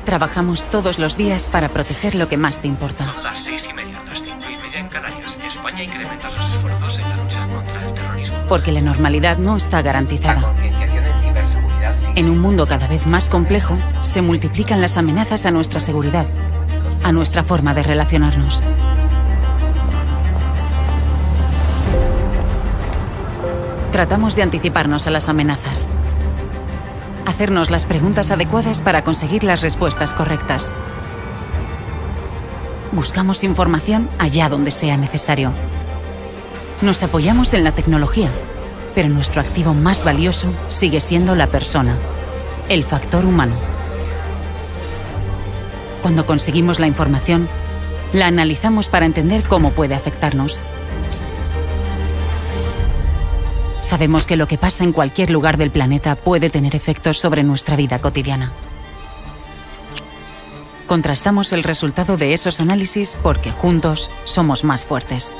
Trabajamos todos los días para proteger lo que más te importa. Son las 6:30, las 5:30 en Canarias. España incrementa sus esfuerzos en la lucha contra el terrorismo. Porque la normalidad no está garantizada. La concienciación en ciberseguridad. En un mundo cada vez más complejo, se multiplican las amenazas a nuestra seguridad, a nuestra forma de relacionarnos. Tratamos de anticiparnos a las amenazas. Hacernos las preguntas adecuadas para conseguir las respuestas correctas. Buscamos información allá donde sea necesario. Nos apoyamos en la tecnología, pero nuestro activo más valioso sigue siendo la persona, el factor humano. Cuando conseguimos la información, la analizamos para entender cómo puede afectarnos. Sabemos que lo que pasa en cualquier lugar del planeta puede tener efectos sobre nuestra vida cotidiana. Contrastamos el resultado de esos análisis porque juntos somos más fuertes.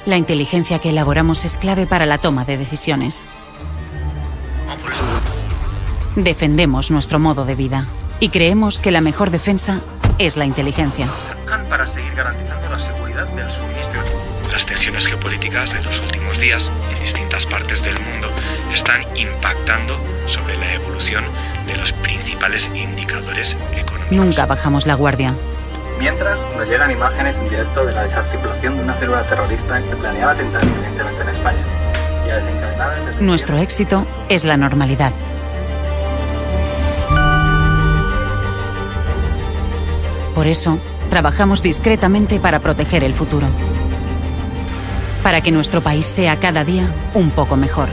La inteligencia que elaboramos es clave para la toma de decisiones. Defendemos nuestro modo de vida y creemos que la mejor defensa es la inteligencia. Para seguir garantizando la seguridad del suministro. Las tensiones geopolíticas de los últimos días en distintas partes del mundo están impactando sobre la evolución de los principales indicadores económicos. Nunca bajamos la guardia. Mientras, nos llegan imágenes en directo de la desarticulación de una célula terrorista que planeaba atentar inminentemente en España y a desencadenar el detenimiento. Nuestro éxito es la normalidad. Por eso, trabajamos discretamente para proteger el futuro. Para que nuestro país sea cada día un poco mejor.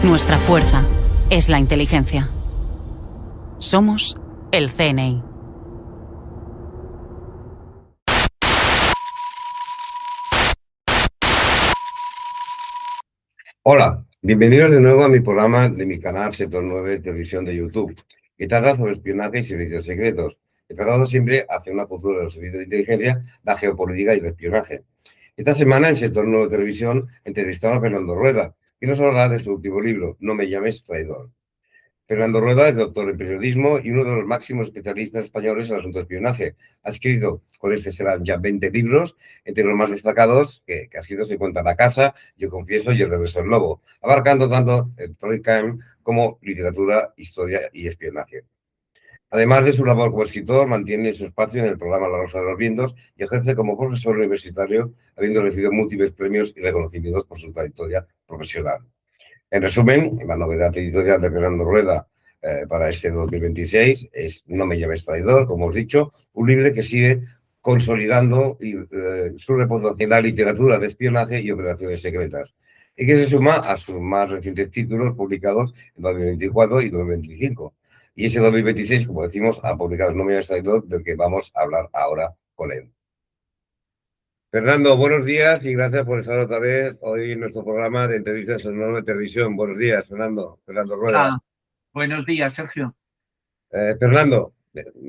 Nuestra fuerza es la inteligencia. Somos el CNI. Hola, bienvenidos de nuevo a mi programa de mi canal Sector 9 Televisión de YouTube, que trata sobre espionaje y servicios secretos, enfocado siempre hacia una cultura de los servicios de inteligencia, la geopolítica y el espionaje. Esta semana en Sector 9 Televisión entrevistamos a Fernando Rueda, que nos hablará de su último libro, No me llames traidor. Fernando Rueda es doctor en periodismo y uno de los máximos especialistas españoles en asuntos de espionaje. Ha escrito, con este serán ya 20 libros, entre los más destacados que ha escrito se cuenta La Casa, Yo confieso y El regreso del lobo, abarcando tanto el true crime como literatura, historia y espionaje. Además de su labor como escritor, mantiene su espacio en el programa La Rosa de los Vientos y ejerce como profesor universitario, habiendo recibido múltiples premios y reconocimientos por su trayectoria profesional. En resumen, la novedad editorial de Fernando Rueda para este 2026 es No me llames traidor, como os he dicho, un libro que sigue consolidando su reputación en la literatura de espionaje y operaciones secretas, y que se suma a sus más recientes títulos publicados en 2024 y 2025. Y ese 2026, como decimos, ha publicado No me llames traidor, del que vamos a hablar ahora con él. Fernando, buenos días y gracias por estar otra vez hoy en nuestro programa de entrevistas en Nueva Televisión. Buenos días, Fernando. Fernando Rueda. Hola. Buenos días, Sergio. Fernando,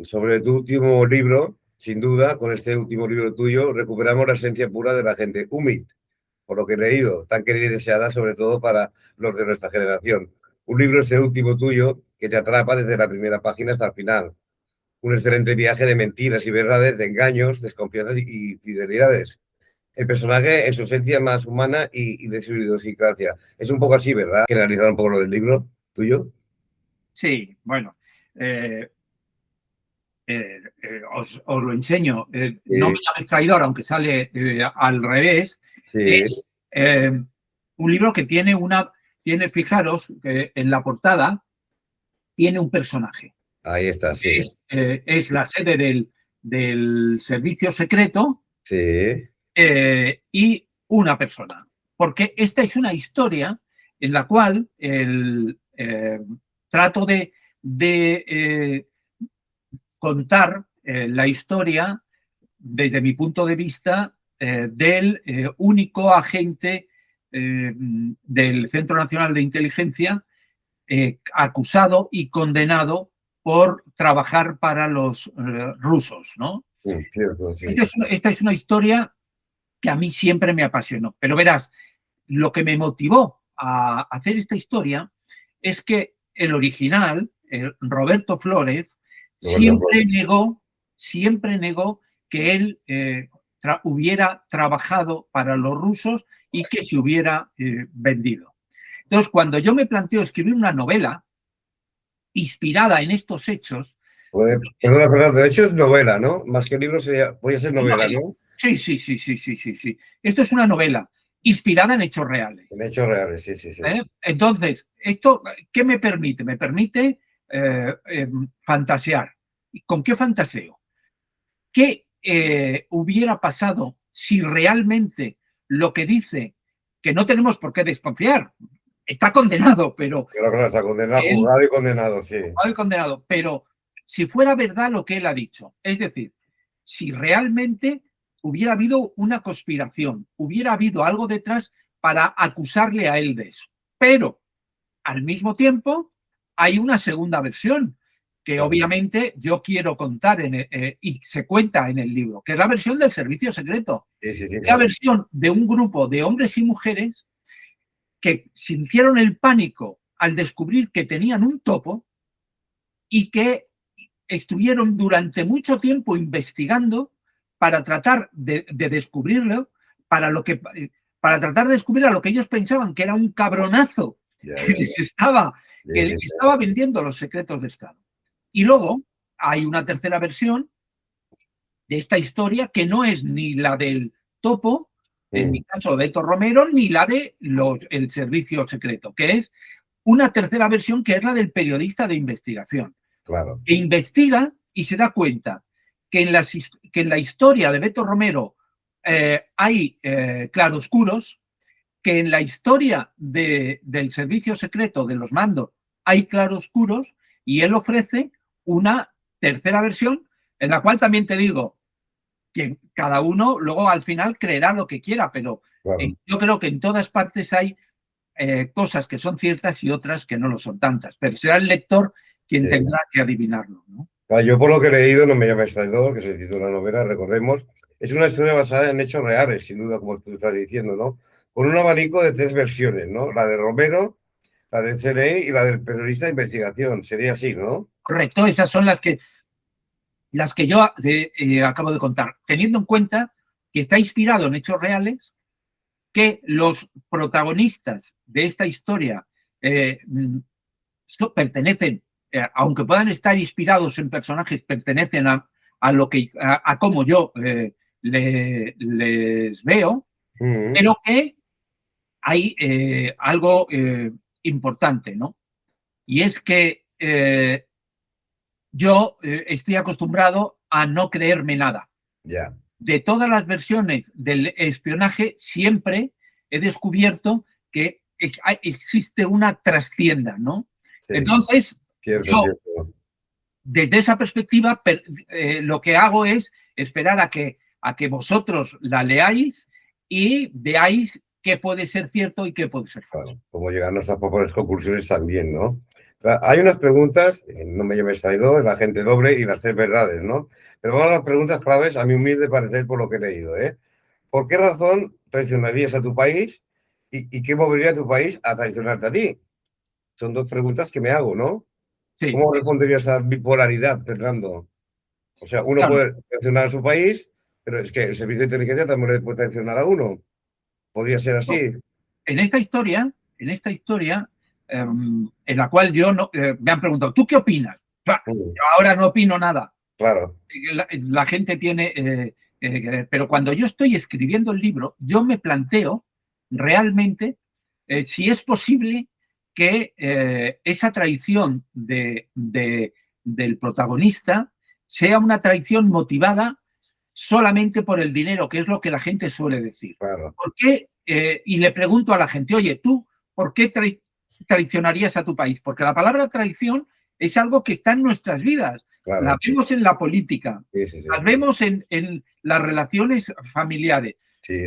sobre tu último libro, sin duda, con este último libro tuyo, recuperamos la esencia pura de la gente humilde, por lo que he leído, tan querida y deseada, sobre todo para los de nuestra generación. Un libro, este último tuyo, que te atrapa desde la primera página hasta el final. Un excelente viaje de mentiras y verdades, de engaños, desconfianzas y fidelidades. El personaje en su esencia más humana y de su idiosincrasia. Es un poco así, ¿verdad? ¿Quieres analizar un poco lo del libro tuyo? Sí, bueno. Os lo enseño. No me llames traidor, aunque sale al revés. Sí. Es un libro que tiene fijaros, que en la portada tiene un personaje. Ahí está, sí. Es la sede del servicio secreto. Sí. Y una persona. Porque esta es una historia en la cual trato de contar la historia desde mi punto de vista del único agente del Centro Nacional de Inteligencia acusado y condenado por trabajar para los rusos, ¿no? Sí, cierto, sí. Esta es una historia que a mí siempre me apasionó. Pero verás, lo que me motivó a hacer esta historia es que el original, Roberto Flores, siempre negó que él hubiera trabajado para los rusos y que se hubiera vendido. Entonces, cuando yo me planteo escribir una novela inspirada en estos hechos... Perdona, Fernando, de hecho es novela, ¿no? Más que libro podría ser novela, ¿no? Sí. Esto es una novela inspirada en hechos reales. En hechos reales, sí. Entonces, ¿esto qué me permite? Me permite fantasear. ¿Con qué fantaseo? ¿Qué hubiera pasado si realmente lo que dice, que no tenemos por qué desconfiar, está condenado, pero... Claro, está condenado, juzgado y condenado, sí. Juzgado y condenado, pero si fuera verdad lo que él ha dicho, es decir, si realmente hubiera habido una conspiración, hubiera habido algo detrás para acusarle a él de eso. Pero, al mismo tiempo, hay una segunda versión que obviamente yo quiero contar y se cuenta en el libro, que es la versión del servicio secreto. La versión de un grupo de hombres y mujeres que sintieron el pánico al descubrir que tenían un topo y que estuvieron durante mucho tiempo investigando para tratar de descubrirlo, para tratar de descubrir a lo que ellos pensaban que era un cabronazo que les estaba vendiendo los secretos de Estado. Y luego hay una tercera versión de esta historia que no es ni la del topo, en mi caso Beto Romero, ni la de el servicio secreto, que es una tercera versión que es la del periodista de investigación. Claro. Que investiga y se da cuenta que en la historia de Beto Romero hay claroscuros, que en la historia del servicio secreto de los mandos hay claroscuros, y él ofrece una tercera versión en la cual también te digo que cada uno luego al final creerá lo que quiera, pero yo creo que en todas partes hay cosas que son ciertas y otras que no lo son tantas, pero será el lector quien tendrá que adivinarlo, ¿no? Yo por lo que he leído, No me llames traidor, que se titula la novela, recordemos, es una historia basada en hechos reales, sin duda, como tú estás diciendo, ¿no? Con un abanico de 3 versiones, ¿no? La de Romero, la del CNI y la del periodista de investigación. Sería así, ¿no? Correcto, esas son las que yo acabo de contar, teniendo en cuenta que está inspirado en hechos reales, que los protagonistas de esta historia pertenecen, aunque puedan estar inspirados en personajes, pertenecen a cómo yo les veo, pero que hay algo importante, ¿no? Y es que yo estoy acostumbrado a no creerme nada. De todas las versiones del espionaje, siempre he descubierto que existe una trastienda, ¿no? Entonces, yo, desde esa perspectiva, lo que hago es esperar a que vosotros la leáis y veáis qué puede ser cierto y qué puede ser falso. Como llegar a nuestras propias conclusiones también, ¿no? Hay unas preguntas, No me llames traidor, La gente doble y Las 3 verdades, ¿no? Pero vamos a las preguntas claves, a mi humilde parecer, por lo que he leído, ¿eh? ¿Por qué razón traicionarías a tu país y qué movería a tu país a traicionarte a ti? Son 2 preguntas que me hago, ¿no? Sí. ¿Cómo responderías a bipolaridad, Fernando? O sea, uno puede traicionar a su país, pero es que el servicio de inteligencia también le puede traicionar a uno. ¿Podría ser así? En esta historia, en la cual me han preguntado, ¿tú qué opinas? Yo ahora no opino nada. Claro. La gente tiene... pero cuando yo estoy escribiendo el libro, yo me planteo realmente si es posible que esa traición del protagonista sea una traición motivada solamente por el dinero, que es lo que la gente suele decir. Claro. ¿Por qué? Y le pregunto a la gente, oye, ¿tú por qué traicionarías a tu país? Porque la palabra traición es algo que está en nuestras vidas. Claro. La vemos en la política, las vemos en las relaciones familiares. Sí.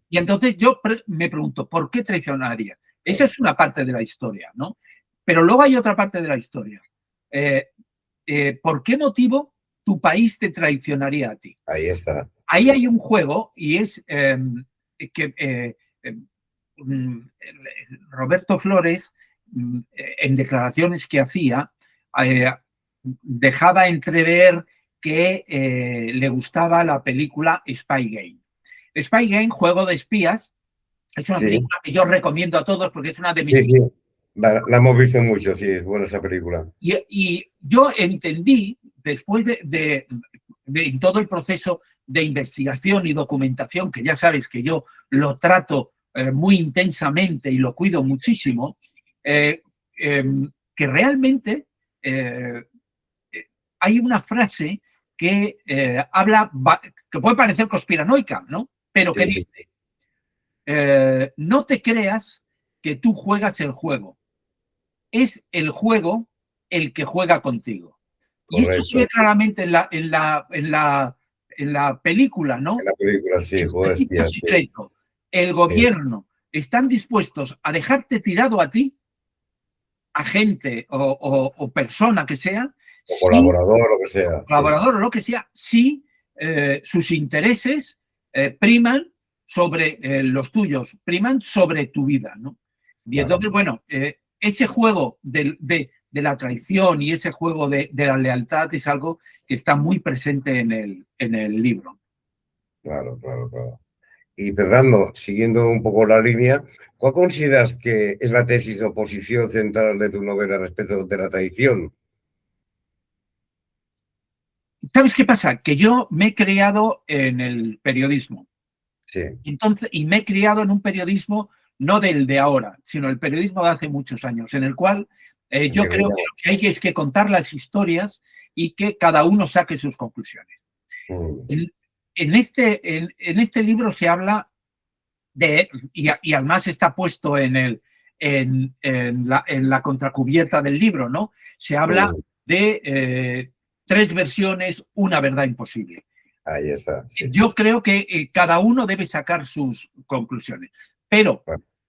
Y entonces yo me pregunto, ¿por qué traicionaría? Esa es una parte de la historia, ¿no? Pero luego hay otra parte de la historia. ¿Por qué motivo tu país te traicionaría a ti? Ahí está. Ahí hay un juego y es que Roberto Flores en declaraciones que hacía, dejaba entrever que le gustaba la película Spy Game. Spy Game, Juego de Espías, es una película que yo recomiendo a todos porque es una de mis... Sí. La hemos visto mucho, sí, es buena esa película. Y yo entendí, después de todo el proceso de investigación y documentación, que ya sabes que yo lo trato muy intensamente y lo cuido muchísimo, que realmente hay una frase que habla, que puede parecer conspiranoica, ¿no? Pero que dice, no te creas que tú juegas el juego, es el juego el que juega contigo. Correcto. Y esto se ve claramente en la película, ¿no? En la película, sí, secreto. El gobierno están dispuestos a dejarte tirado a ti, agente o persona que sea, o colaborador, o lo que sea. Colaborador o lo que sea, si sus intereses priman sobre los tuyos, priman sobre tu vida, ¿no? Y entonces, bueno, ese juego de la traición y ese juego de la lealtad es algo que está muy presente en el libro. Claro. Y Fernando, siguiendo un poco la línea, ¿cuál consideras que es la tesis o posición central de tu novela respecto de la traición? ¿Sabes qué pasa? Que yo me he criado en el periodismo. Sí. Entonces, y me he criado en un periodismo no del de ahora, sino el periodismo de hace muchos años, en el cual yo creo que lo que hay es que contar las historias y que cada uno saque sus conclusiones. En este libro se habla de, y además está puesto en la contracubierta del libro, ¿no? Se habla de 3 versiones, una verdad imposible. Ahí está. Sí. Yo creo que cada uno debe sacar sus conclusiones. Pero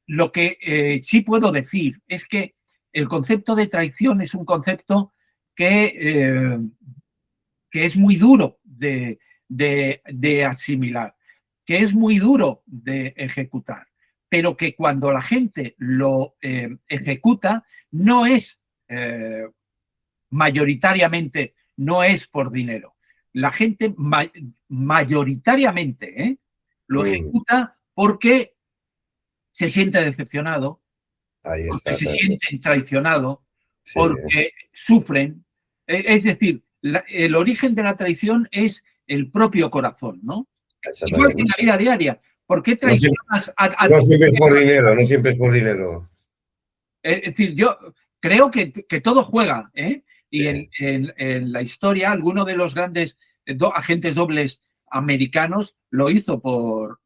lo que sí puedo decir es que el concepto de traición es un concepto que es muy duro de asimilar, que es muy duro de ejecutar, pero que cuando la gente lo ejecuta no es mayoritariamente, no es por dinero. La gente mayoritariamente lo ejecuta porque se siente decepcionado, porque se sienten traicionados, porque sufren. Es decir, el origen de la traición es el propio corazón, ¿no? Igual que en la vida diaria. ¿Por qué traicionas no siempre es por dinero, no siempre es por dinero. Es decir, yo creo que todo juega, ¿eh? Y en la historia, alguno de los grandes agentes dobles americanos lo hizo por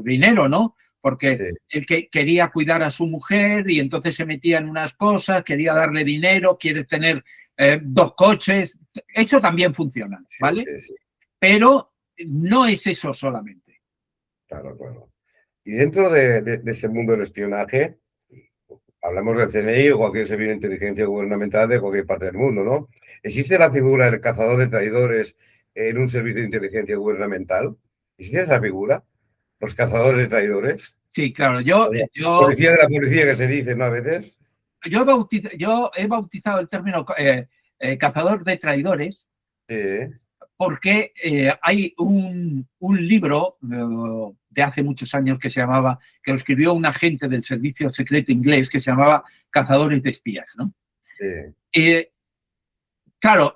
dinero, ¿no? Porque él quería cuidar a su mujer y entonces se metía en unas cosas, quería darle dinero, quieres tener 2 coches. Eso también funciona, ¿vale? Pero no es eso solamente. Claro. Y dentro de este mundo del espionaje, hablamos del CNI o cualquier servicio de inteligencia gubernamental de cualquier parte del mundo, ¿no? ¿Existe la figura del cazador de traidores en un servicio de inteligencia gubernamental? ¿Existe esa figura? ¿Los cazadores de traidores? Sí, claro. Policía de la policía que se dice, ¿no? A veces. Yo he bautizado el término cazador de traidores porque hay un libro de hace muchos años que lo escribió un agente del servicio secreto inglés que se llamaba Cazadores de espías, ¿no? Claro,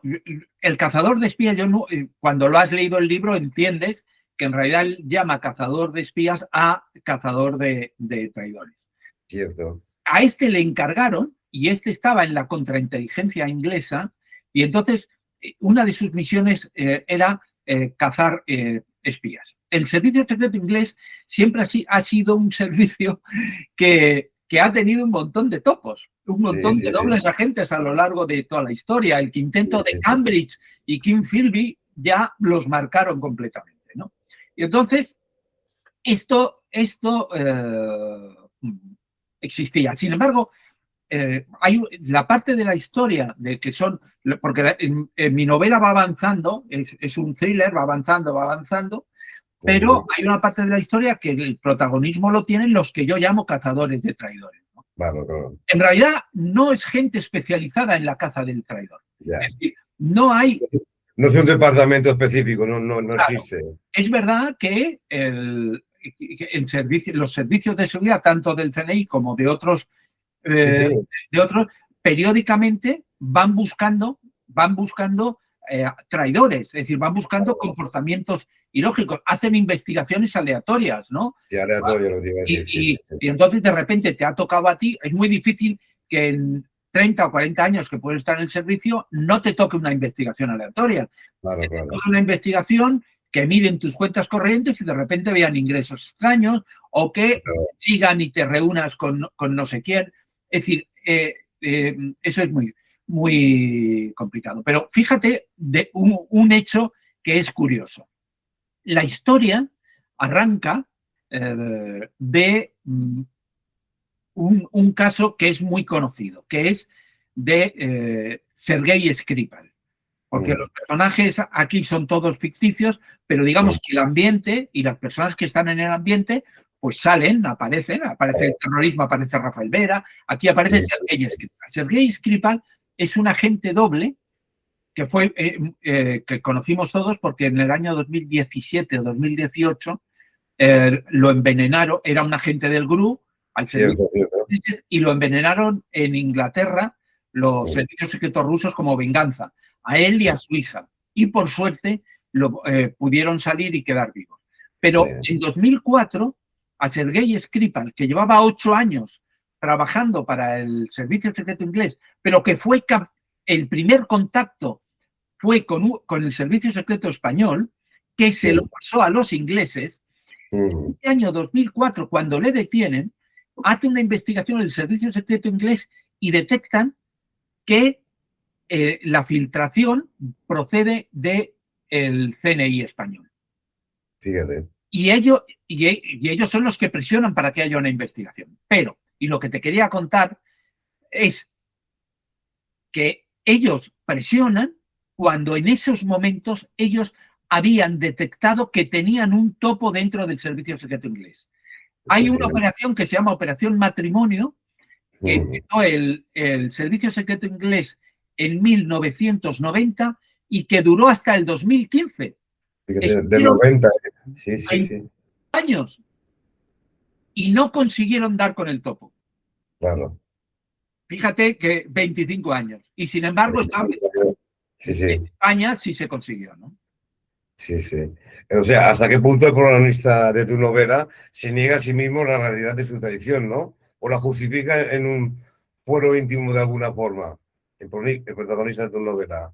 el cazador de espías, cuando lo has leído el libro entiendes que en realidad él llama cazador de espías a cazador de traidores. Cierto. A este le encargaron, y este estaba en la contrainteligencia inglesa, y entonces una de sus misiones era cazar espías. El servicio secreto inglés siempre ha sido un servicio que ha tenido un montón de topos, un montón de dobles agentes a lo largo de toda la historia. El quinteto de Cambridge y King Philby ya los marcaron completamente, ¿no? Y entonces, esto existía. Sin embargo, hay la parte de la historia de que son, porque en mi novela va avanzando, es un thriller, va avanzando, pero hay una parte de la historia que el protagonismo lo tienen los que yo llamo cazadores de traidores, ¿no? Claro. En realidad no es gente especializada en la caza del traidor. Ya. Es decir, no hay... No es un departamento específico, no Claro, existe. es verdad que los servicios de seguridad, tanto del CNI como de otros, Sí. periódicamente van buscando traidores, es decir, van buscando comportamientos ilógicos, hacen investigaciones aleatorias, ¿no? Sí, aleatorio lo que iba a decir. Sí. Y entonces de repente te ha tocado a ti, es muy difícil que en 30 o 40 años que puedes estar en el servicio no te toque una investigación aleatoria. Claro. Te toque una investigación que miren tus cuentas corrientes y de repente vean ingresos extraños o que sigan y te reúnas con no sé quién. Es decir, eso es muy, muy complicado. Pero fíjate de un hecho que es curioso. La historia arranca de un caso que es muy conocido, que es de Sergei Skripal. Porque los personajes aquí son todos ficticios, pero digamos que el ambiente y las personas que están en el ambiente pues salen, aparecen, aparece el terrorismo, aparece Rafael Vera, aquí aparece Sergei Skripal. Sergei Skripal es un agente doble que fue que conocimos todos porque en el año 2017 o 2018 lo envenenaron, era un agente del GRU al servicio, y lo envenenaron en Inglaterra los servicios secretos rusos como venganza, a él y a su hija. Y por suerte pudieron salir y quedar vivos. Pero en 2004, a Sergei Skripal, que llevaba 8 años trabajando para el servicio secreto inglés, pero que fue el primer contacto fue con el servicio secreto español, que se lo pasó a los ingleses. En el año 2004, cuando le detienen, hace una investigación en el servicio secreto inglés y detectan que la filtración procede del CNI español. Fíjate. Y ellos son los que presionan para que haya una investigación. Pero, y lo que te quería contar es que ellos presionan cuando en esos momentos ellos habían detectado que tenían un topo dentro del servicio secreto inglés. Hay una operación que se llama Operación Matrimonio, que empezó el servicio secreto inglés en 1990 y que duró hasta el 2015. Del 90. Sí. Años. Y no consiguieron dar con el topo. Claro. Fíjate que 25 años. Y sin embargo, en España sí se consiguió, ¿no? Sí. O sea, ¿hasta qué punto el protagonista de tu novela se niega a sí mismo la realidad de su tradición, ¿no? O la justifica en un fuero íntimo de alguna forma? El protagonista de tu novela.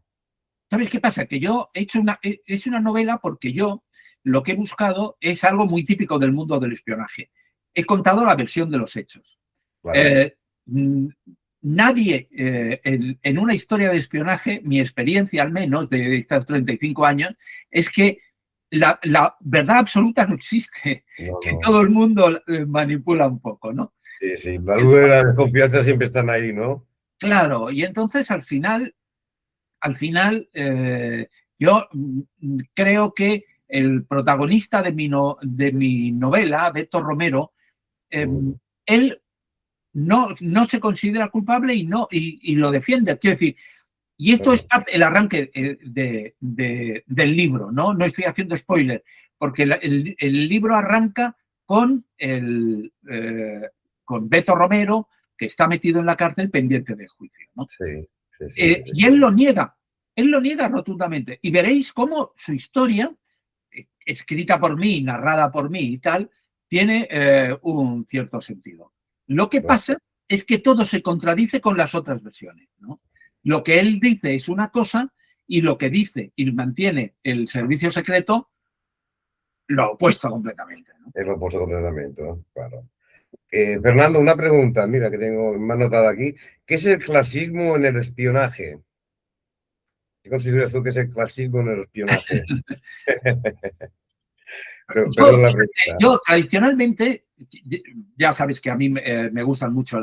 ¿Sabes qué pasa? Que yo he hecho es una novela porque yo lo que he buscado es algo muy típico del mundo del espionaje. He contado la versión de los hechos. Claro. Nadie en una historia de espionaje, mi experiencia al menos de estos 35 años, es que la verdad absoluta no existe, que todo el mundo manipula un poco, ¿no? Sí, la duda y la desconfianza siempre están ahí, ¿no? Claro, y entonces al final yo creo que el protagonista de mi novela, Beto Romero, él no se considera culpable y lo defiende. Quiero decir, y esto es el arranque del libro, ¿no? No estoy haciendo spoiler, porque el libro arranca con Beto Romero, que está metido en la cárcel pendiente de juicio, ¿no? Sí. Y él lo niega rotundamente. Y veréis cómo su historia, escrita por mí, narrada por mí y tal, tiene un cierto sentido. Lo que pasa es que todo se contradice con las otras versiones, ¿no? Lo que él dice es una cosa y lo que dice y mantiene el servicio secreto lo opuesto completamente, ¿no? Es lo opuesto completamente, ¿no? Claro. Fernando, una pregunta, mira, que tengo más anotada aquí. ¿Qué es el clasismo en el espionaje? ¿Qué consideras tú que es el clasismo en el espionaje? Yo tradicionalmente, ya sabes que a mí me gustan mucho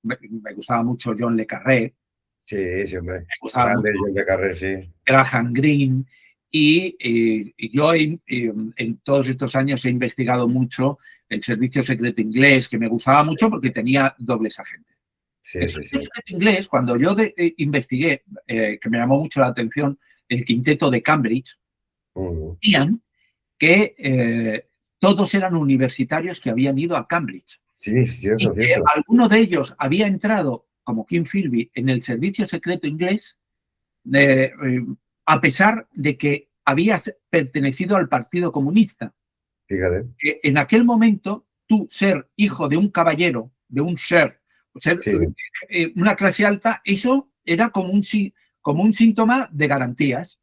me gustaba mucho John le Carré. Sí, hombre. Me gustaba mucho John le Carré, sí. Graham Greene. Y yo en todos estos años he investigado mucho el servicio secreto inglés, que me gustaba mucho porque tenía dobles agentes. Sí, El sí, servicio sí. secreto inglés, cuando yo investigué, que me llamó mucho la atención, el quinteto de Cambridge, decían que todos eran universitarios que habían ido a Cambridge. Sí, cierto, Y que cierto. alguno de ellos había entrado, como Kim Philby, en el servicio secreto inglés, a pesar de que había pertenecido al Partido Comunista. Fíjate. Que en aquel momento, tú ser hijo de un caballero, de un ser, ser Sí, una clase alta, eso era como un síntoma de garantías.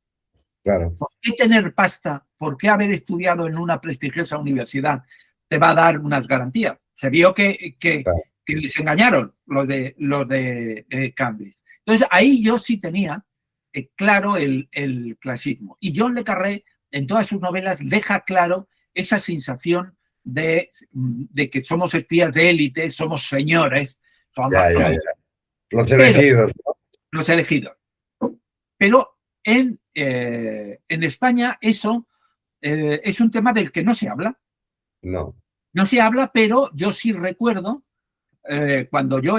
claro. ¿Por qué tener pasta? ¿Por qué haber estudiado en una prestigiosa universidad te va a dar unas garantías? Se vio que Claro. les engañaron los de Cambridge. Entonces, ahí yo sí tenía claro el clasismo. Y John le Carré, en todas sus novelas, deja claro esa sensación de que somos espías de élite, somos señores, somos Ya. Los pero, elegidos, ¿no? los elegidos. Pero en España eso es un tema del que no se habla. No. No se habla, pero yo sí recuerdo cuando yo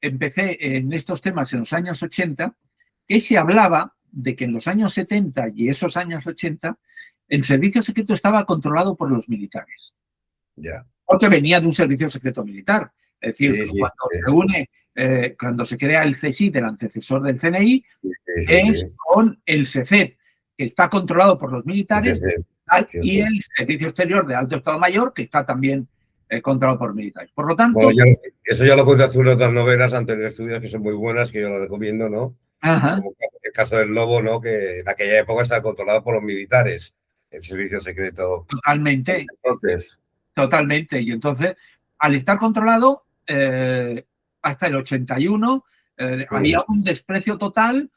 empecé en estos temas en los años 80, que se hablaba de que en los años 70 y esos años 80 el servicio secreto estaba controlado por los militares. Ya. Porque venía de un servicio secreto militar. Es decir, Sí, se une, cuando se crea el CSIC, el antecesor del CNI, es con el SECET, que está controlado por los militares, y el Servicio Exterior de Alto Estado Mayor, que está también controlado por militares. Por lo tanto... Bueno, eso ya lo cuento hace unas otras novelas anteriores estudios que son muy buenas, que yo las recomiendo, ¿no? Ajá. Como el caso del Lobo, ¿no? Que en aquella época estaba controlado por los militares, el servicio secreto. Totalmente. Entonces... Totalmente. Y entonces, al estar controlado, hasta el 81, había un desprecio total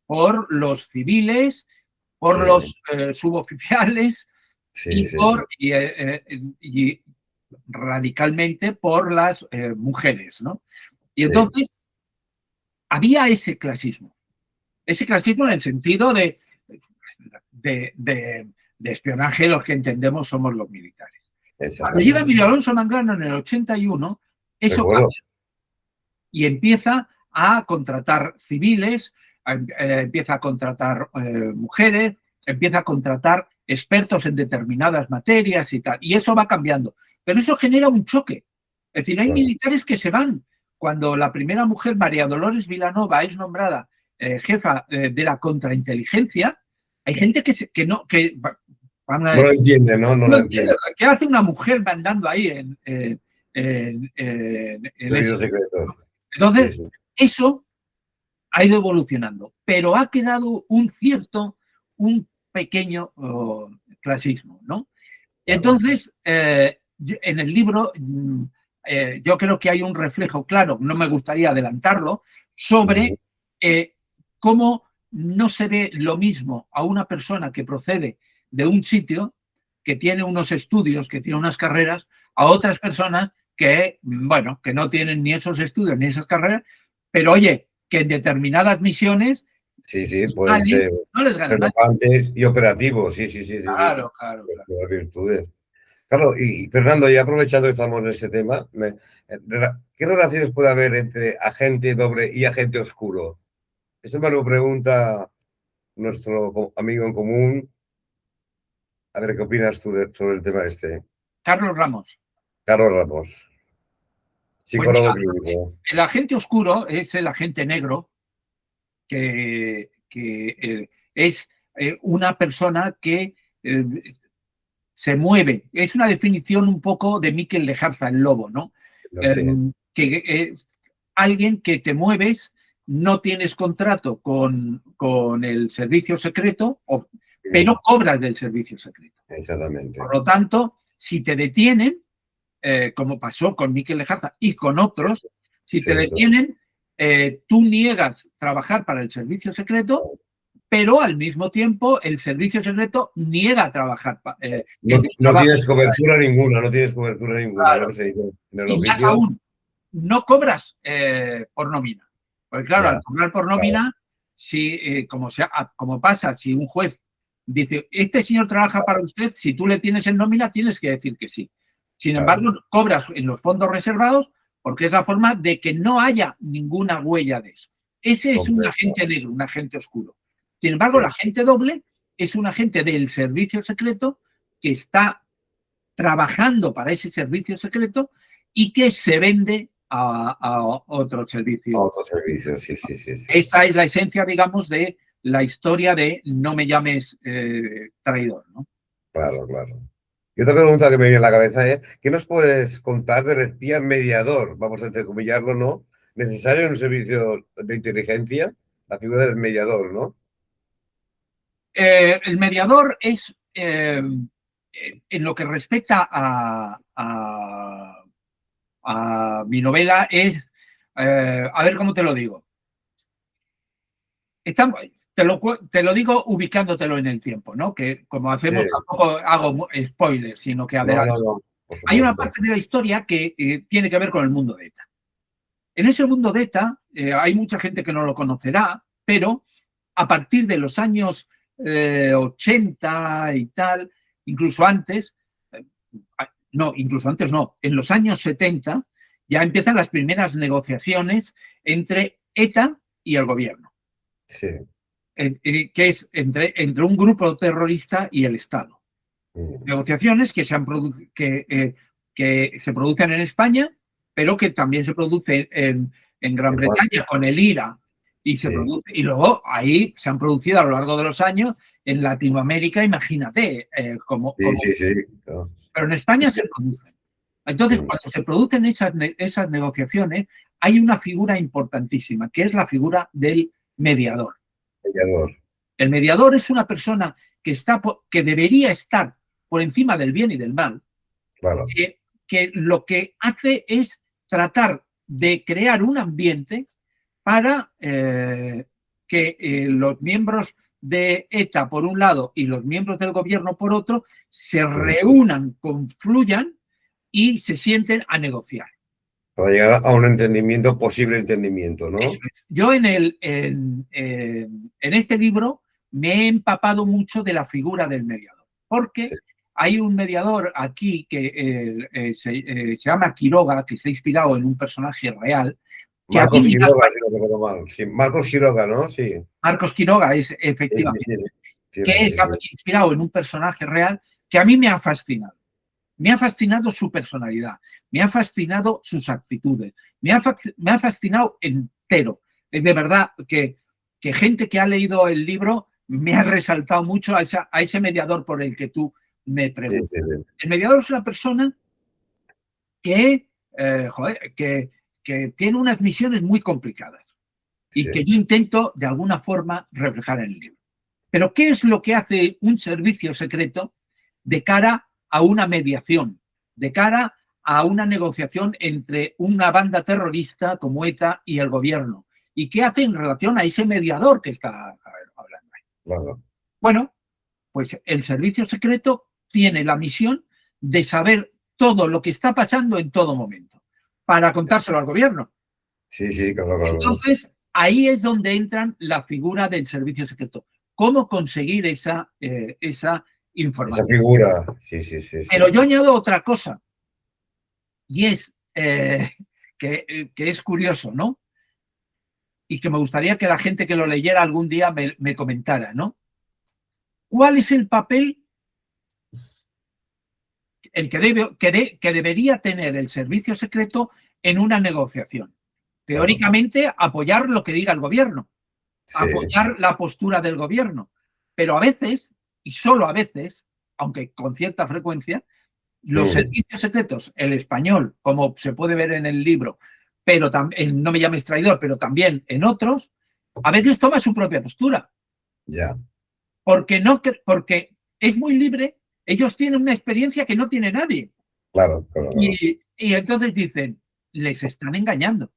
por los civiles, por los suboficiales y radicalmente por las mujeres, ¿no? Y entonces había ese clasismo en el sentido de espionaje, los que entendemos somos los militares. Cuando llega Emilio Alonso Manglano en el 81, eso cambia y empieza a contratar civiles, empieza a contratar mujeres, empieza a contratar expertos en determinadas materias y tal. Y eso va cambiando. Pero eso genera un choque. Es decir, hay militares que se van. Cuando la primera mujer, María Dolores Vilanova, es nombrada jefa de la contrainteligencia, hay gente que no lo entiende, ¿no? No lo entiende. ¿Qué hace una mujer mandando ahí en servicio secreto? Entonces, eso ha ido evolucionando, pero ha quedado un pequeño clasismo, ¿no? Entonces, en el libro yo creo que hay un reflejo claro, no me gustaría adelantarlo, sobre cómo no se ve lo mismo a una persona que procede de un sitio, que tiene unos estudios, que tiene unas carreras, a otras personas que, bueno, que no tienen ni esos estudios ni esas carreras, pero oye, que en determinadas misiones pueden ser no les ganan relevantes y operativos, sí. Claro. Las virtudes. Claro, y Fernando, ya aprovechando que estamos en este tema, ¿qué relaciones puede haber entre agente doble y agente oscuro? Esto me lo pregunta nuestro amigo en común. A ver, ¿qué opinas tú sobre el tema este? Carlos Ramos. Psicólogo clínico. El agente oscuro es el agente negro, que es una persona que se mueve. Es una definición un poco de Miquel Lejarza, el lobo, ¿no? Que alguien que te mueves, no tienes contrato con el servicio secreto, pero cobras del servicio secreto. Exactamente. Por lo tanto, si te detienen, como pasó con Miquel Lejarza y con otros, si te detienen, tú niegas trabajar para el servicio secreto, pero al mismo tiempo el servicio secreto niega trabajar. No tienes cobertura ninguna, Claro. Y más aún, no cobras por nómina. Porque claro, al cobrar por nómina, si, como pasa, si un juez dice, este señor trabaja para usted, si tú le tienes en nómina, tienes que decir que sí. Sin embargo, cobras en los fondos reservados porque es la forma de que no haya ninguna huella de eso. Ese es un agente negro, un agente oscuro. Sin embargo, el agente doble es un agente del servicio secreto que está trabajando para ese servicio secreto y que se vende a otro servicio. A otro servicio, sí. Esa es la esencia, digamos, de la historia de no me llames traidor, ¿no? Claro. Y otra pregunta que me viene a la cabeza es, ¿qué nos puedes contar del espía mediador? Vamos a entrecomillarlo, ¿no? Necesario en un servicio de inteligencia, la figura del mediador, ¿no? El mediador es, en lo que respecta a mi novela, es, a ver cómo te lo digo. Te lo digo ubicándotelo en el tiempo, ¿no? Que como hacemos, tampoco hago spoilers, sino que hay una parte de la historia que tiene que ver con el mundo de ETA. En ese mundo de ETA hay mucha gente que no lo conocerá, pero a partir de los años 80 y tal, incluso antes no, en los años 70 ya empiezan las primeras negociaciones entre ETA y el gobierno. Sí. Que es entre un grupo terrorista y el Estado. Negociaciones que se producen en España, pero que también se producen en Gran Bretaña con el IRA y luego ahí se han producido a lo largo de los años en Latinoamérica, imagínate. Pero en España se producen. Entonces, cuando se producen esas negociaciones, hay una figura importantísima, que es la figura del mediador. El mediador es una persona que debería estar por encima del bien y del mal, que lo que hace es tratar de crear un ambiente para que los miembros de ETA por un lado y los miembros del gobierno por otro se reúnan, confluyan y se sienten a negociar. Para llegar a un entendimiento, posible entendimiento, ¿no? Eso es. Yo en este libro me he empapado mucho de la figura del mediador, porque hay un mediador aquí que se llama Quiroga, que está inspirado en un personaje real. Marcos Quiroga, si no recuerdo mal. Sí, Marcos Quiroga, ¿no? Sí. Marcos Quiroga es efectivamente, que es inspirado en un personaje real que a mí me ha fascinado. Me ha fascinado su personalidad, me ha fascinado sus actitudes, me ha fascinado entero. Es de verdad que gente que ha leído el libro me ha resaltado mucho a ese mediador por el que tú me preguntas. El mediador es una persona que tiene unas misiones muy complicadas y que yo intento de alguna forma reflejar en el libro. Pero ¿qué es lo que hace un servicio secreto de cara a una mediación, de cara a una negociación entre una banda terrorista como ETA y el gobierno? ¿Y qué hace en relación a ese mediador que está hablando ahí? Bueno, pues el servicio secreto tiene la misión de saber todo lo que está pasando en todo momento, para contárselo al gobierno. Claro. Entonces, ahí es donde entra la figura del servicio secreto. ¿Cómo conseguir esa información? Esa figura, sí. Pero yo añado otra cosa, y es que es curioso, ¿no? Y que me gustaría que la gente que lo leyera algún día me comentara, ¿no? ¿Cuál es el papel que debería tener el servicio secreto en una negociación? Teóricamente, apoyar lo que diga el gobierno, apoyar la postura del gobierno, pero a veces, y solo a veces, aunque con cierta frecuencia, los servicios secretos, el español, como se puede ver en el libro, pero también, no me llames traidor, pero también en otros, a veces toma su propia postura. Porque es muy libre, ellos tienen una experiencia que no tiene nadie. Claro. Y entonces dicen, les están engañando.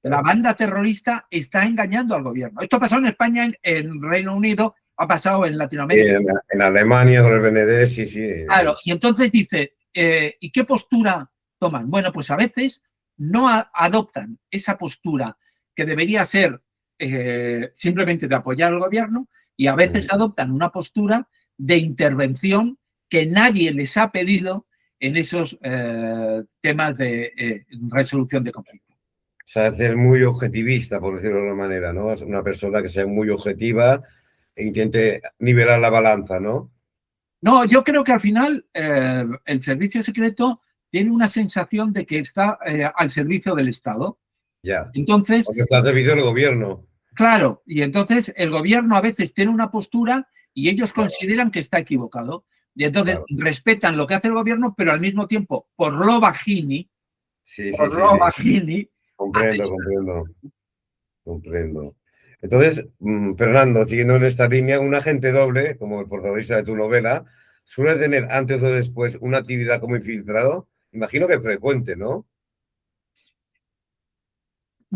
La banda terrorista está engañando al gobierno. Esto ha pasado en España, en Reino Unido, ha pasado en Latinoamérica. En Alemania con el BND, sí. Claro, y entonces dice, ¿y qué postura toman? Bueno, pues a veces no adoptan esa postura que debería ser simplemente de apoyar al gobierno, y a veces adoptan una postura de intervención que nadie les ha pedido en esos temas de resolución de conflictos. O sea, ser muy objetivista, por decirlo de alguna manera, ¿no? Es una persona que sea muy objetiva e intente nivelar la balanza, ¿no? No, yo creo que al final el servicio secreto tiene una sensación de que está al servicio del Estado. Ya. Entonces, Porque está al servicio del gobierno. claro, y entonces el gobierno a veces tiene una postura y ellos consideran que está equivocado. Y entonces respetan lo que hace el gobierno, pero al mismo tiempo, por lo bajini, Sí. Comprendo. Entonces, Fernando, siguiendo en esta línea, un agente doble, como el protagonista de tu novela, suele tener antes o después una actividad como infiltrado. Imagino que frecuente, ¿no?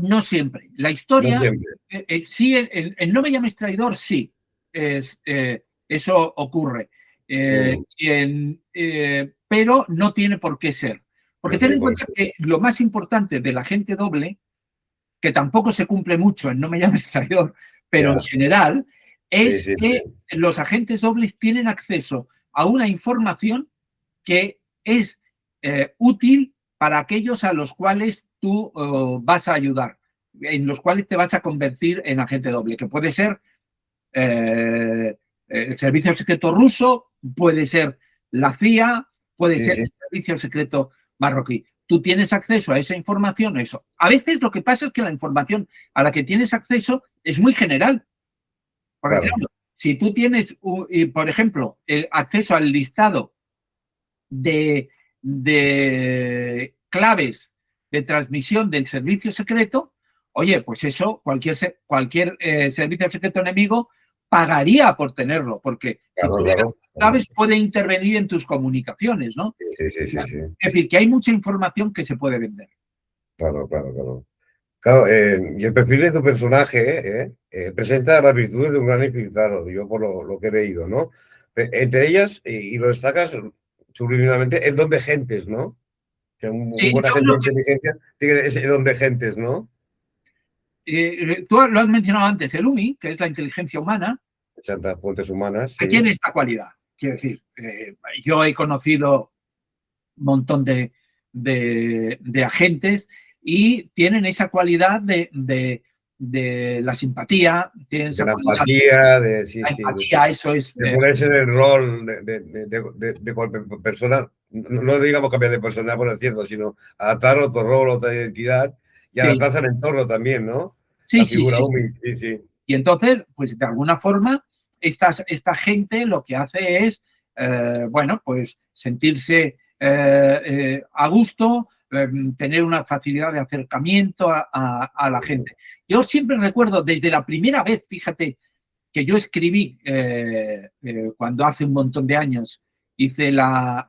no siempre. La No historia, siempre. sí, el No me llames traidor, sí, eso ocurre. Pero no tiene por qué ser. Porque ten en cuenta que lo más importante del agente doble, que tampoco se cumple mucho en No me llames traidor, pero en general, es que los agentes dobles tienen acceso a una información que es útil para aquellos a los cuales tú vas a ayudar, en los cuales te vas a convertir en agente doble, que puede ser el servicio secreto ruso, puede ser la CIA, puede ser el servicio secreto marroquí. Tú tienes acceso a esa información, eso. A veces lo que pasa es que la información a la que tienes acceso es muy general. Por ejemplo, si tú tienes, por ejemplo, el acceso al listado de claves de transmisión del servicio secreto, oye, pues eso, cualquier servicio secreto enemigo pagaría por tenerlo, porque claves puede intervenir en tus comunicaciones, ¿no? Sí. Es decir, que hay mucha información que se puede vender. Claro. Claro, y el perfil de tu personaje presenta las virtudes de un gran infiltrado, yo por lo que he leído, ¿no? Entre ellas, y lo destacas subliminalmente, el don de gentes, ¿no? Que un buen agente de inteligencia tiene ese don de gentes, ¿no? Tú lo has mencionado antes, el UMI, que es la inteligencia humana. Santas fuentes humanas. Que tiene esta cualidad. Quiero decir, yo he conocido un montón de agentes y tienen esa cualidad de la simpatía, tienen esa empatía, eso es. De ponerse en el rol de cualquier persona, no digamos cambiar de personalidad por el cierto, sino adaptar otro rol, otra identidad y adaptarse al entorno también, ¿no? Sí. Y entonces, pues de alguna forma, esta gente lo que hace es, bueno, pues sentirse a gusto, tener una facilidad de acercamiento a la gente. Yo siempre recuerdo desde la primera vez, fíjate, que yo escribí cuando hace un montón de años hice la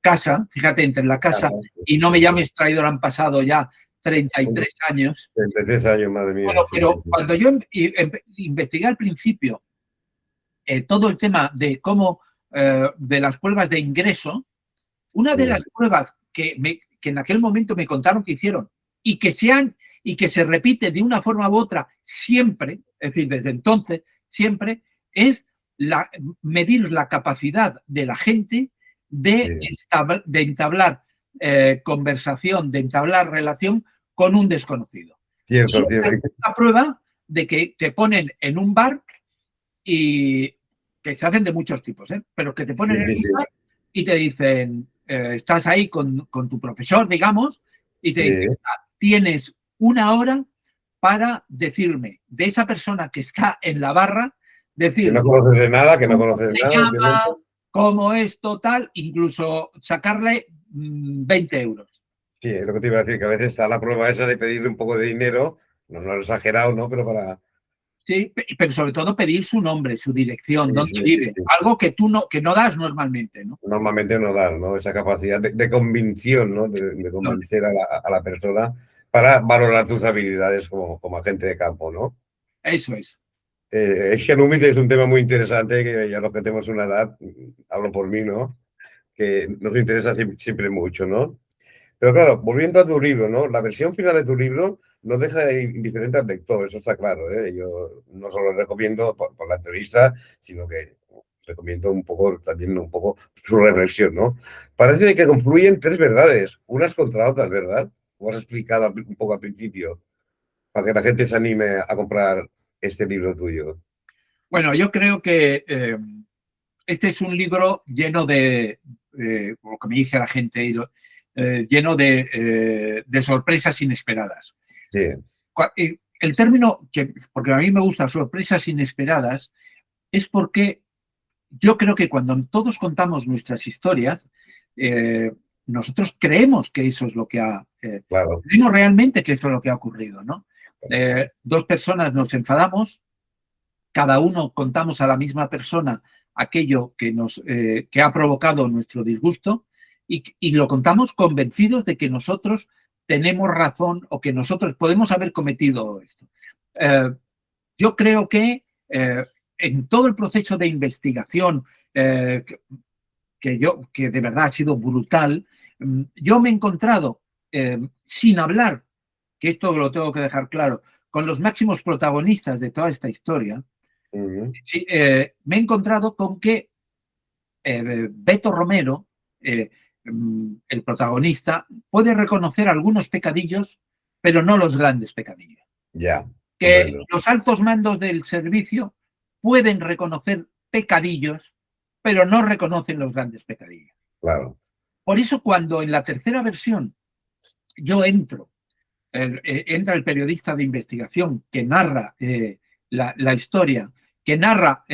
casa, fíjate, entre la casa y No me llames traidor han pasado ya 33 años. 33 años, madre mía. Bueno, pero cuando yo investigué al principio todo el tema de cómo, de las pruebas de ingreso, una de las pruebas que en aquel momento me contaron que hicieron y que se repite de una forma u otra siempre, es decir, desde entonces, siempre, es medir la capacidad de la gente de entablar conversación, de entablar relación con un desconocido. Cierto. Una prueba de que te ponen en un bar y que se hacen de muchos tipos, pero que te ponen en un bar y te dicen, estás ahí con tu profesor, digamos, y te dicen, tienes una hora para decirme de esa persona que está en la barra, decir, que no conoces de nada, que no conoces de nada. Cómo es total, incluso sacarle 20 euros. Sí, es lo que te iba a decir, que a veces está la prueba esa de pedirle un poco de dinero, no lo he exagerado, ¿no? Pero para... Sí, pero sobre todo pedir su nombre, su dirección, dónde vive, algo que tú que no das normalmente, ¿no? Normalmente no das, ¿no? Esa capacidad de convicción, ¿no? De convencer a la persona para valorar tus habilidades como agente de campo, ¿no? Eso es. Es que el UMI es un tema muy interesante, que ya los que tenemos una edad, hablo por mí, ¿no? Que nos interesa siempre mucho, ¿no? Pero claro, volviendo a tu libro, ¿no? La versión final de tu libro no deja indiferente al lector, eso está claro, ¿eh? Yo no solo lo recomiendo por la entrevista, sino que recomiendo también un poco su reflexión, ¿no? Parece que confluyen tres verdades, unas contra otras, ¿verdad? Como has explicado un poco al principio, para que la gente se anime a comprar este libro tuyo. Bueno, yo creo que este es un libro lleno de, como me dice la gente, lleno de sorpresas inesperadas. Sí. El término, porque a mí me gusta sorpresas inesperadas, es porque yo creo que cuando todos contamos nuestras historias, nosotros creemos que eso es lo que ha... Claro. Creemos realmente que eso es lo que ha ocurrido, ¿no? Dos personas nos enfadamos, cada uno contamos a la misma persona aquello que ha provocado nuestro disgusto y lo contamos convencidos de que nosotros tenemos razón o que nosotros podemos haber cometido esto. Yo creo que en todo el proceso de investigación que de verdad ha sido brutal, yo me he encontrado sin hablar, que esto lo tengo que dejar claro, con los máximos protagonistas de toda esta historia. Sí, me he encontrado con que Beto Romero, el protagonista, puede reconocer algunos pecadillos, pero no los grandes pecadillos. Ya. Que Bueno. los altos mandos del servicio pueden reconocer pecadillos, pero no reconocen los grandes pecadillos. Claro. Por eso cuando en la tercera versión yo entra el periodista de investigación que narra la historia, que narra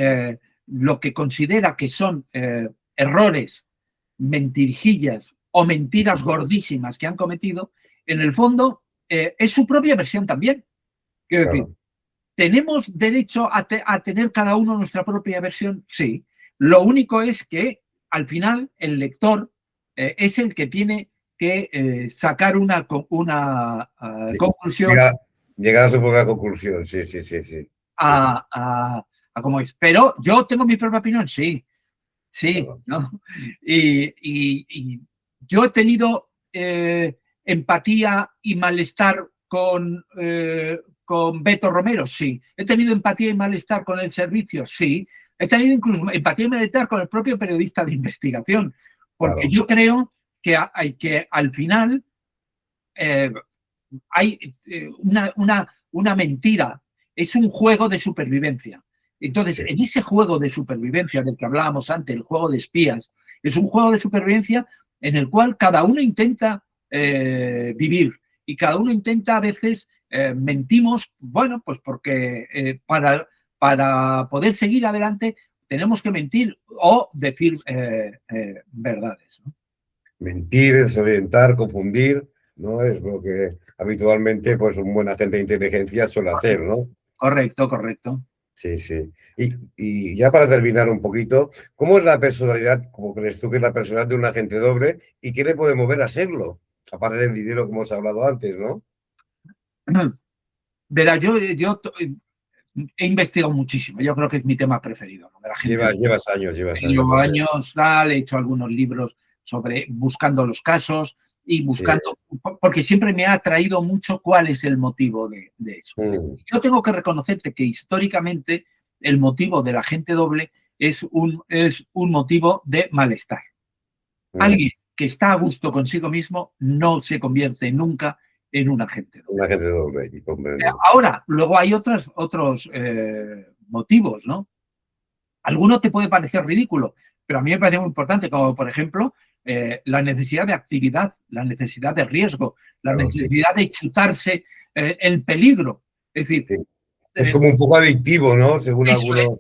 lo que considera que son errores, mentirijillas o mentiras gordísimas que han cometido, en el fondo es su propia versión también. Quiero decir, ¿tenemos derecho a tener cada uno nuestra propia versión? Sí. Lo único es que al final el lector es el que tiene que sacar una conclusión. Llegar a su propia conclusión, sí. A cómo es. Pero yo tengo mi propia opinión, sí, claro. ¿No? Y yo he tenido empatía y malestar con Beto Romero, sí. He tenido empatía y malestar con el servicio, sí. He tenido incluso empatía y malestar con el propio periodista de investigación, porque yo creo que al final hay una mentira, es un juego de supervivencia. Entonces, en ese juego de supervivencia del que hablábamos antes, el juego de espías, es un juego de supervivencia en el cual cada uno intenta vivir y cada uno intenta a veces mentimos, bueno, pues porque para poder seguir adelante tenemos que mentir o decir verdades, ¿no? Mentir, desorientar, confundir, ¿no? Es lo que habitualmente pues, un buen agente de inteligencia suele hacer, ¿no? Correcto. Sí. Y ya para terminar un poquito, ¿cómo es la personalidad, como crees tú que es la personalidad de un agente doble y qué le puede mover a serlo? Aparte del dinero que hemos hablado antes, ¿no? Verá, yo he investigado muchísimo. Yo creo que es mi tema preferido, ¿no? De la gente. Llevas años. Llevo años, he hecho algunos libros buscando los casos y buscando, porque siempre me ha atraído mucho cuál es el motivo de eso. Yo tengo que reconocerte que históricamente el motivo del agente doble es un motivo de malestar. Alguien que está a gusto consigo mismo no se convierte nunca en un agente doble. Un agente doble. Ahora, luego hay otros motivos, ¿no? Alguno te puede parecer ridículo, pero a mí me parece muy importante, como por ejemplo la necesidad de actividad, la necesidad de riesgo, la necesidad de chutarse el peligro. Es decir, es como un poco adictivo, ¿no? Según algunos.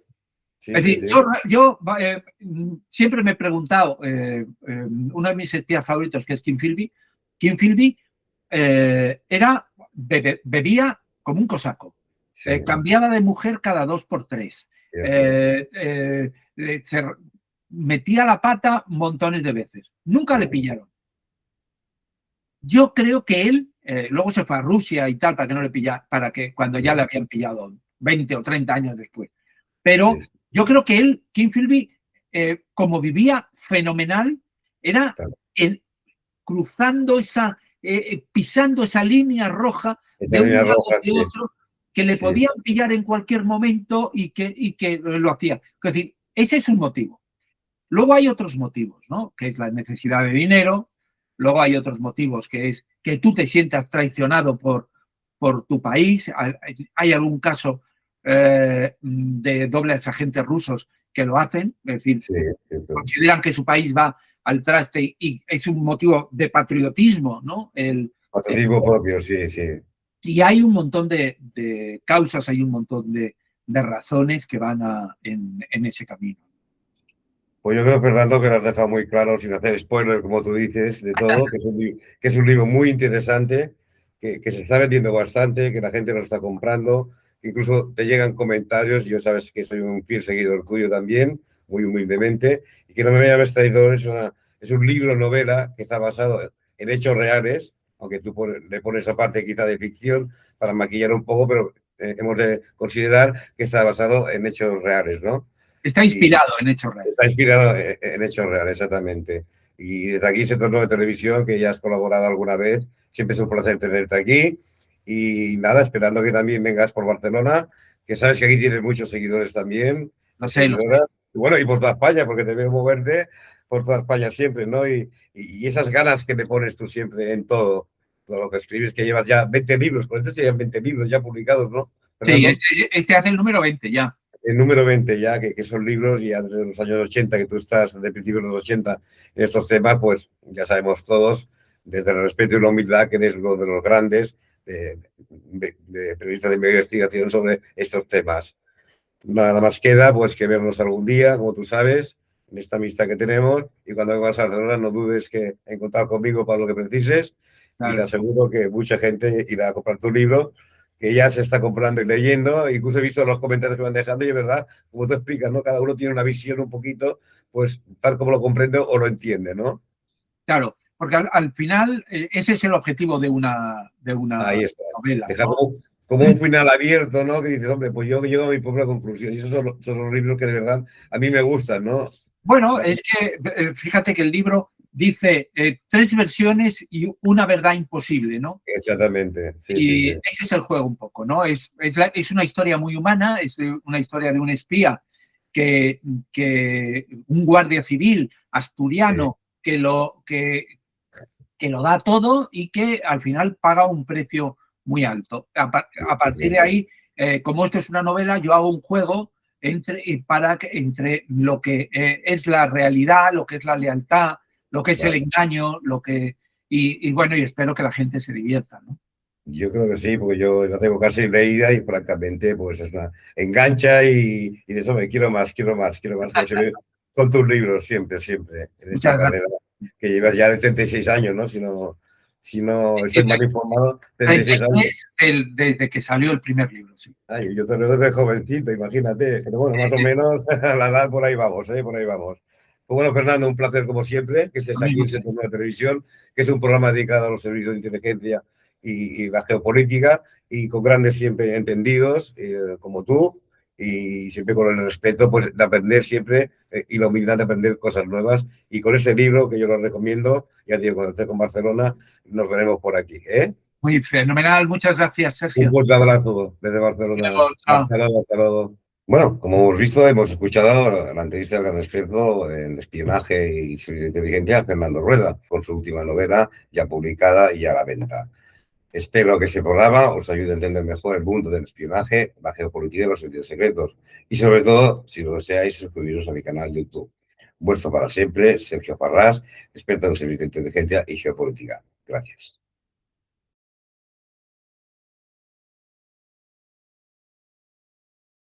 Es decir, yo siempre me he preguntado, uno de mis espías favoritos, que es Kim Philby, bebía como un cosaco, cambiaba de mujer cada 2 por 3, se metía la pata montones de veces, nunca le pillaron. Yo creo que él, luego se fue a Rusia y tal, para que no le pillara, para que cuando ya le habían pillado 20 o 30 años después. Pero yo creo que él, Kim Philby, como vivía fenomenal, era cruzando pisando esa línea roja de un lado de otro, que le podían pillar en cualquier momento y que lo hacía. Es decir, Ese es un motivo. Luego hay otros motivos, ¿no? Que es la necesidad de dinero. Luego hay otros motivos, que es que tú te sientas traicionado por tu país. Hay algún caso de dobles agentes rusos que lo hacen, es decir, Sí, consideran que su país va al traste y es un motivo de patriotismo, ¿no? patriotismo propio, sí, sí. Y hay un montón de causas, hay un montón de razones que van en ese camino. Pues yo creo, Fernando, que lo has dejado muy claro, sin hacer spoiler, como tú dices, de todo, que es un libro muy interesante, que se está vendiendo bastante, que la gente lo está comprando, que incluso te llegan comentarios, y yo sabes que soy un fiel seguidor tuyo también, muy humildemente, y que no me llames traidor, es un libro novela que está basado en hechos reales, aunque tú le pones aparte quizá de ficción para maquillar un poco, pero hemos de considerar que está basado en hechos reales, ¿no? Está inspirado en hechos reales. Está inspirado en hechos reales, exactamente. Y desde aquí, Sector 9 de Televisión, que ya has colaborado alguna vez, siempre es un placer tenerte aquí. Y nada, esperando que también vengas por Barcelona, que sabes que aquí tienes muchos seguidores también. Lo sé. Y bueno, y por toda España, porque te veo moverte por toda España siempre, ¿no? Y esas ganas que le pones tú siempre en todo lo que escribes, que llevas ya 20 libros, con este serían 20 libros ya publicados, ¿no? Sí, este hace el número 20 ya. El número 20 ya, que son libros ya desde los años 80, que tú estás desde principios de los 80 en estos temas, pues ya sabemos todos, desde el respeto y la humildad, que eres uno de los grandes de periodistas de investigación sobre estos temas. Nada más queda pues que vernos algún día, como tú sabes, en esta amistad que tenemos, y cuando vengas a Barcelona no dudes que en contar conmigo para lo que precises, claro. Y te aseguro que mucha gente irá a comprar tu libro, que ya se está comprando y leyendo. Incluso he visto los comentarios que van dejando y es verdad, como tú explicas, ¿no? Cada uno tiene una visión un poquito, pues tal como lo comprende o lo entiende, ¿no? Claro, porque al final ese es el objetivo de una Ahí está. novela. Dejar ¿no? como un final abierto, ¿no? Que dices, hombre, pues yo llego a mi propia conclusión. Y esos son los libros que de verdad a mí me gustan, ¿no? Bueno, es que fíjate que el libro dice 3 versiones y una verdad imposible, ¿no? Exactamente. Sí, y ese es el juego un poco, ¿no? Es una historia muy humana, es una historia de un espía que un guardia civil asturiano que lo da todo y que al final paga un precio muy alto. A partir de ahí, como esto es una novela, yo hago un juego entre lo que es la realidad, lo que es la lealtad, lo que es el engaño, y bueno, y espero que la gente se divierta, ¿no? Yo creo que sí, porque yo la tengo casi leída y francamente pues es una engancha y de eso me quiero más con tus libros siempre, en esta carrera que llevas ya de 36 años, ¿no? Si no estoy mal informado, 36 años. Desde que salió el primer libro, sí. Ay, yo te lo desde jovencito, imagínate. Pero bueno, más o menos a la edad por ahí vamos, por ahí vamos. Pues bueno, Fernando, un placer como siempre que estés aquí en Sector 9 de Televisión, que es un programa dedicado a los servicios de inteligencia y la geopolítica, y con grandes siempre entendidos, como tú, y siempre con el respeto pues, de aprender siempre y la humildad de aprender cosas nuevas. Y con este libro, que yo lo recomiendo, ya digo, cuando esté con Barcelona, nos veremos por aquí, ¿eh? Muy fenomenal, muchas gracias, Sergio. Un fuerte abrazo desde Barcelona. Hasta luego. Bueno, como hemos visto, hemos escuchado la entrevista del gran experto en espionaje y inteligencia, Fernando Rueda, con su última novela ya publicada y a la venta. Espero que este programa os ayude a entender mejor el mundo del espionaje, la geopolítica y los servicios secretos. Y sobre todo, si lo deseáis, suscribiros a mi canal de YouTube. Vuestro para siempre, Sergio Farrás, experto en servicios de inteligencia y geopolítica. Gracias.